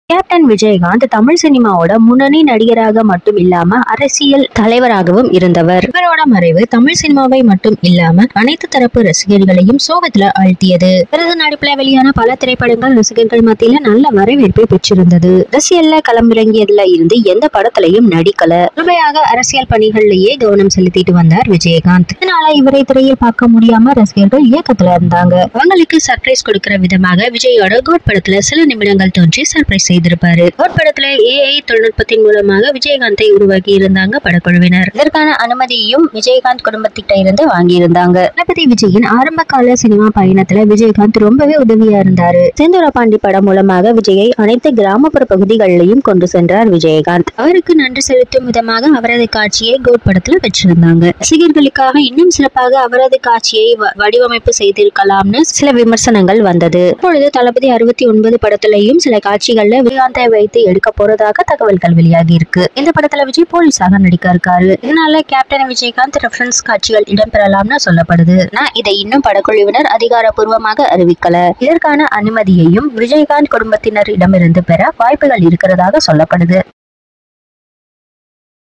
Captain Vijayakanth Tamil சினிமாவோட முன்னணி நடிகராக மட்டும் இல்லாம அரசியல் தலைவராகவும் இருந்தவர். இவரோட மறைவு தமிழ் சினிமாவை மட்டும் இல்லாம அனைத்து தரப்பு ரசிகர்களையும் சோகத்துல ஆழ்த்தியது. இவரது நடிப்புல வெளியான பல திரைப்படங்கள் ரசிகர்கள் மத்தியில நல்ல வரவேற்பை பெற்றிருந்தது. அரசியல்ல களமிறங்கியதுல இருந்து எந்த படத்திலையும் நடிக்கல. முழுமையாக அரசியல் பணிகள்லயே கவனம் செலுத்திட்டு வந்தார் விஜயகாந்த். இதனால இவரை திரையில் பார்க்க முடியாம ரசிகர்கள் இயக்கத்துல இருந்தாங்க. அவங்களுக்கு சர்ப்ரைஸ் கொடுக்கிற விதமாக விஜயோட கோட் படத்துல சில நிமிடங்கள் தோன்றி சர்ப்ரைஸ் செய்திருப்பாரு. கோட் படத்துல AI தொழில்நுட்பத்தின் மூலமாக விஜயகாந்தை உருவாக்கி இருந்தாங்க படக்குழுவினர். இதற்கான அனுமதியும் விஜயகாந்த் குடும்பத்திட்ட இருந்து வாங்கி இருந்தாங்க. தளபதி விஜயின் ஆரம்ப கால சினிமா பயணத்துல விஜயகாந்த் ரொம்பவே உதவியா இருந்தாரு. செந்தூர பாண்டி படம் மூலமாக விஜயை அனைத்து கிராமப்புற பகுதிகளிலையும் கொண்டு சென்றார் விஜயகாந்த். அவருக்கு நன்றி செலுத்தும் விதமாக அவரது காட்சியை கோட் படத்துல வச்சிருந்தாங்க. ரசிகர்களுக்காக இன்னும் சிறப்பாக அவரது காட்சியை வடிவமைப்பு செய்திருக்கலாம்னு சில விமர்சனங்கள் வந்தது. இப்பொழுது தளபதி 69 படத்திலையும் சில காட்சிகள்ல விஜயகாந்தை வைத்து எடுக்க போறதாக தகவல்கள் வெளியாகி இருக்கு. இந்த படத்துல விஜய் போலீஸாக நடிக்க இருக்காரு. இதனால கேப்டன் விஜயகாந்த் ரெஃபரன்ஸ் காட்சிகள் இடம்பெறலாம்னு சொல்லப்படுது. இதை இன்னும் படக்குழுவினர் அதிகாரப்பூர்வமாக அறிவிக்கல. இதற்கான அனுமதியையும் விஜயகாந்த் குடும்பத்தினர் இடமிருந்து பெற வாய்ப்புகள் இருக்கிறதாக சொல்லப்படுது.